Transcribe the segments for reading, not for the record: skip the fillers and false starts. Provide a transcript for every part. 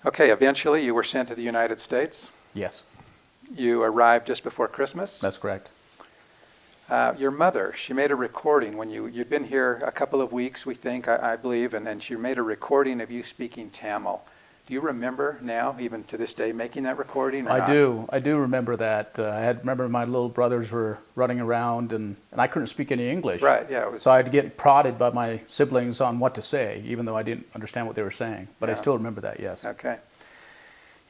Okay, eventually you were sent to the United States. Yes, You arrived just before Christmas. that's correct. Your mother, she made a recording when you'd been here a couple of weeks, we think, I believe, and she made a recording of you speaking Tamil. Do you remember now, even to this day, making that recording? Or I not? do. I do remember that. Remember my little brothers were running around, and I couldn't speak any English. Right, yeah. It was, So I had to get prodded by my siblings on what to say, even though I didn't understand what they were saying. But I Yeah. still remember that, yes. okay.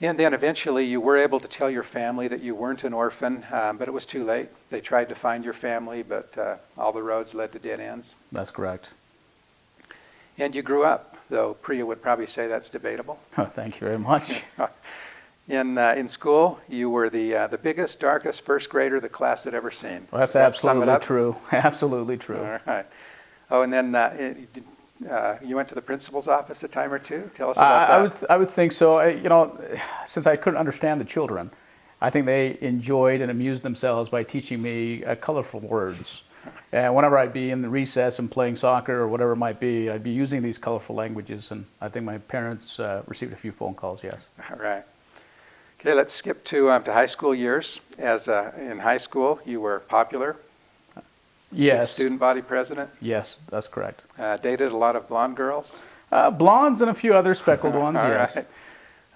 And then eventually you were able to tell your family that you weren't an orphan, but it was too late. They tried to find your family, but all the roads led to dead ends. That's correct. And you grew up, though Priya would probably say that's debatable. Thank you very much. In school, you were the biggest, darkest first grader the class had ever seen. Well, that's Does that sum it absolutely up? true. Absolutely true. All right. Oh, and then you went to the principal's office a time or two? Tell us about that. I would think so. Since I couldn't understand the children, I think they enjoyed and amused themselves by teaching me colorful words. And whenever I'd be in the recess and playing soccer or whatever it might be, I'd be using these colorful languages. And I think my parents received a few phone calls, yes. All right. Okay, let's skip to high school years. In high school, you were popular. Yes. Student body president. Yes, that's correct. Dated a lot of blonde girls. Blondes and a few other speckled ones, All yes.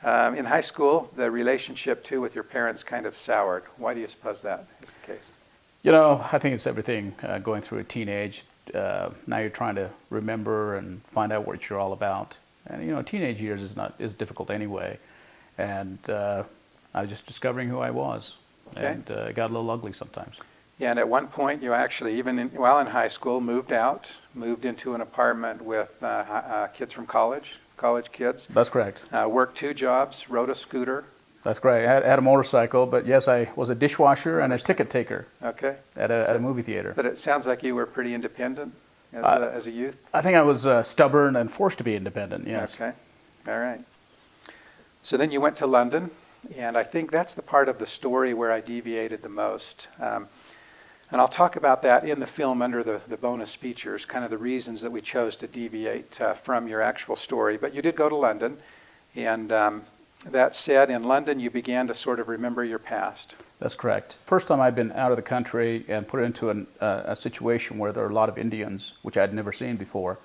right. In high school, the relationship, too, with your parents kind of soured. Why do you suppose that is the case? I think it's everything going through a teenage. Now you're trying to remember and find out what you're all about. And, teenage years is difficult anyway. And I was just discovering who I was. Okay. And it got a little ugly sometimes. Yeah, and at one point, you actually, while in high school, moved into an apartment with kids from college kids. That's correct. Worked 2 jobs, rode a scooter. That's great. I had a motorcycle, but yes, I was a dishwasher and a ticket taker Okay. at a movie theater. But it sounds like you were pretty independent as a youth. I think I was stubborn and forced to be independent, yes. Okay. All right. So then you went to London, and I think that's the part of the story where I deviated the most. And I'll talk about that in the film under the bonus features, kind of the reasons that we chose to deviate from your actual story. But you did go to London, and that said, in London you began to sort of remember your past. That's correct. First time I'd been out of the country and put into a situation where there are a lot of Indians, which I'd never seen before.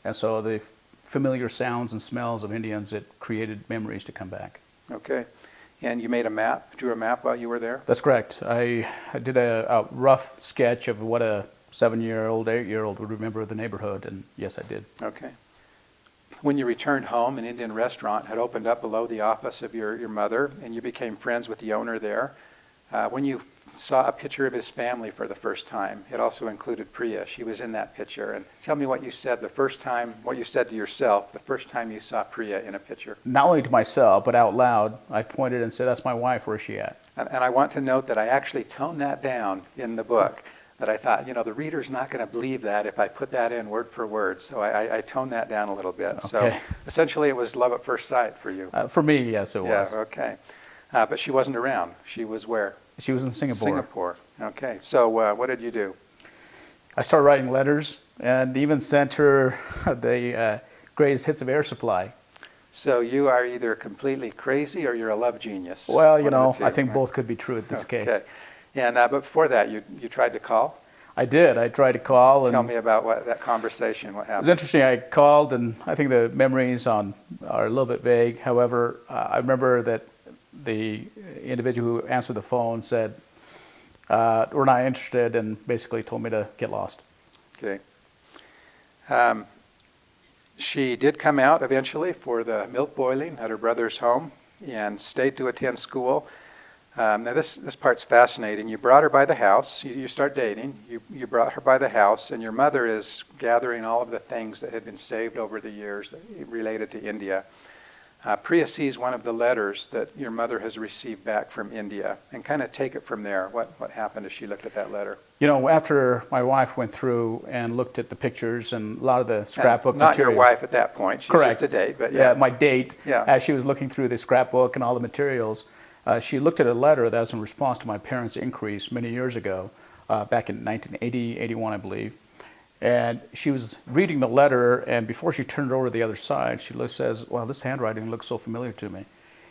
And so the familiar sounds and smells of Indians, it created memories to come back. Okay. And you made drew a map while you were there? That's correct. I did a rough sketch of what a 7-year-old, 8-year-old would remember of the neighborhood, and yes, I did. Okay. When you returned home, an Indian restaurant had opened up below the office of your mother, and you became friends with the owner there. When you saw a picture of his family for the first time, it also included Priya. She was in that picture. And tell me what you said what you said to yourself the first time you saw Priya in a picture. Not only to myself, but out loud, I pointed and said, "That's my wife, where's she at?" And I want to note that I actually toned that down in the book. That I thought, the reader's not going to believe that if I put that in word for word. So I toned that down a little bit. Okay. So essentially it was love at first sight for you. For me, yes, it was. Yeah, okay. But she wasn't around. She was where? She was in Singapore. Singapore. Okay. So what did you do? I started writing letters and even sent her the greatest hits of Air Supply. So you are either completely crazy or you're a love genius. Well, I think both could be true at this case. Okay. And but before that, you tried to call? I did. I tried to call. Tell me about that conversation. What happened? It was interesting. I called, and I think the memories are a little bit vague. However, I remember that the individual who answered the phone said, "We're not interested," and basically told me to get lost. Okay. She did come out eventually for the milk boiling at her brother's home and stayed to attend school. Now this part's fascinating. You brought her by the house. You start dating. You brought her by the house, and your mother is gathering all of the things that had been saved over the years related to India. Priya sees one of the letters that your mother has received back from India, and kind of take it from there. What happened as she looked at that letter? After my wife went through and looked at the pictures and a lot of the scrapbook not material. Not your wife at that point. She's Correct. Just a date, but yeah. Yeah, my date. Yeah. As she was looking through the scrapbook and all the materials, she looked at a letter that was in response to my parents' inquiries many years ago, back in 1980, 81, I believe. And she was reading the letter, and before she turned it over to the other side, she says, "Well, this handwriting looks so familiar to me."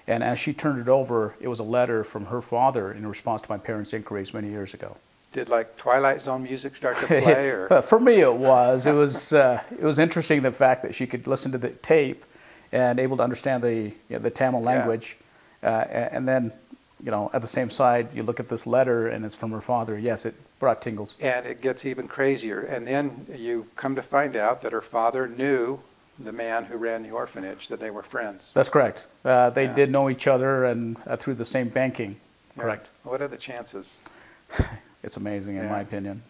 And as she turned it over, it was a letter from her father in response to my parents' inquiries many years ago. Did like Twilight Zone music start to play? Or? For me, it was. It was interesting, the fact that she could listen to the tape and able to understand the Tamil language, and then, at the same side, you look at this letter and it's from her father. Yes, it brought tingles. And it gets even crazier. And then you come to find out that her father knew the man who ran the orphanage, that they were friends. That's correct. They did know each other, and through the same banking. Yeah. Correct. What are the chances? It's amazing, in my opinion.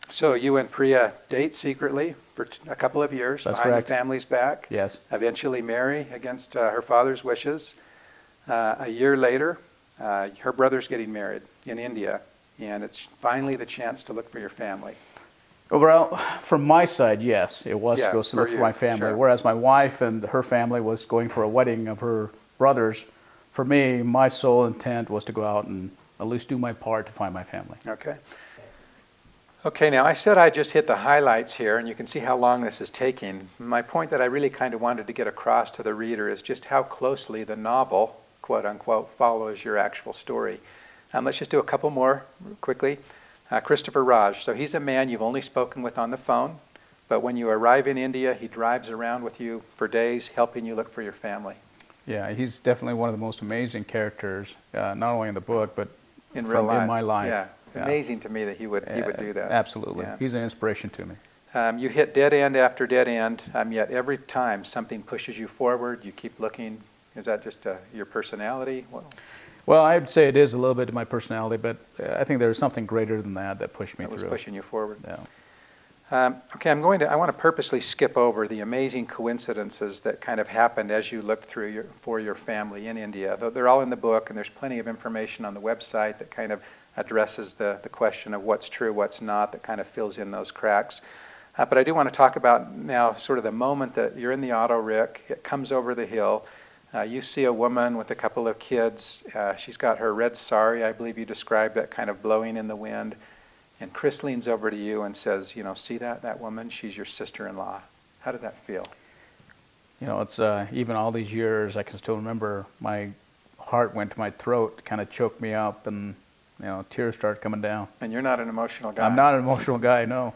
So you and Priya date secretly for a couple of years. That's behind correct. the family's back. Yes. Eventually marry against her father's wishes. A year later, her brother's getting married in India, and it's finally the chance to look for your family. Well, from my side, yes, it was to go for look for you, my family. sure. Whereas my wife and her family was going for a wedding of her brothers. For me, my sole intent was to go out and at least do my part to find my family. Okay. Okay, now I said I just hit the highlights here, and you can see how long this is taking. My point that I really kind of wanted to get across to the reader is just how closely the novel, quote unquote, follows your actual story. Let's just do a couple more quickly. Christopher Raj. So he's a man you've only spoken with on the phone, but when you arrive in India, he drives around with you for days, helping you look for your family. Yeah, he's definitely one of the most amazing characters, not only in the book, but In real life. in my life. Yeah. Amazing to me that he would do that. Absolutely. Yeah. He's an inspiration to me. You hit dead end after dead end, yet every time something pushes you forward, you keep looking. Is that just your personality? Well, I'd say it is a little bit of my personality, but I think there's something greater than that pushed me That was through. pushing you forward. Yeah. Okay, I want to purposely skip over the amazing coincidences that kind of happened as you looked through for your family in India. Though they're all in the book, and there's plenty of information on the website that kind of addresses the question of what's true, what's not, that kind of fills in those cracks. But I do want to talk about now sort of the moment that you're in the auto rick, it comes over the hill, you see a woman with a couple of kids, she's got her red sari, I believe you described it, kind of blowing in the wind, and Chris leans over to you and says, see that woman, she's your sister-in-law. How did that feel? It's even all these years, I can still remember my heart went to my throat, kind of choked me up, and tears started coming down. And you're not an emotional guy. I'm not an emotional guy, no.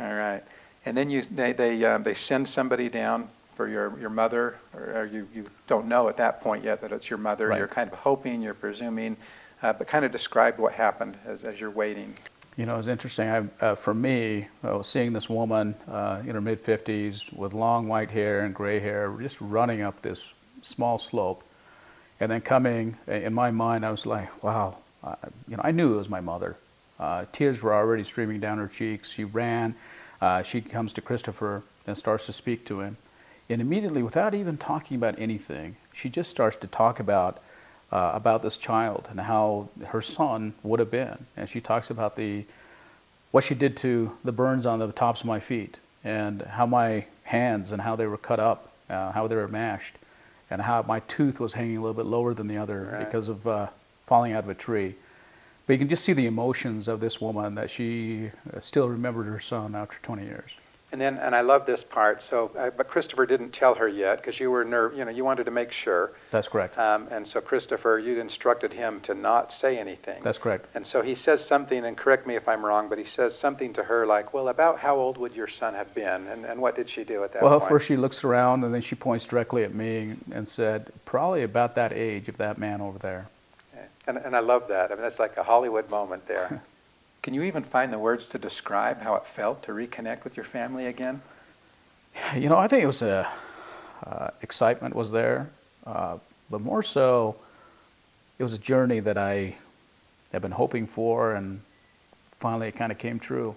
All right. And then they send somebody down for your mother, or you don't know at that point yet that it's your mother. Right. You're kind of hoping, you're presuming, but kind of describe what happened as you're waiting. It's interesting. For me, seeing this woman in her mid-50s with long white hair and gray hair, just running up this small slope, and then coming, in my mind, I was like, wow, I knew it was my mother. Tears were already streaming down her cheeks. She ran. She comes to Christopher and starts to speak to him. And immediately, without even talking about anything, she just starts to talk about this child and how her son would have been. And she talks about what she did to the burns on the tops of my feet, and how my hands and how they were cut up, how they were mashed, and how my tooth was hanging a little bit lower than the other Right. because of falling out of a tree. But you can just see the emotions of this woman, that she still remembered her son after 20 years. And I love this part. So, but Christopher didn't tell her yet because you were you wanted to make sure. That's correct. And so Christopher, you'd instructed him to not say anything. That's correct. And so he says something, and correct me if I'm wrong, but he says something to her like, well, about how old would your son have been? And what did she do at that Well, point? first she looks around, and then she points directly at me and said, probably about that age of that man over there. And I love that. I mean, that's like a Hollywood moment there. Can you even find the words to describe how it felt to reconnect with your family again? I think it was excitement was there, but more so, it was a journey that I have been hoping for, and finally it kind of came true.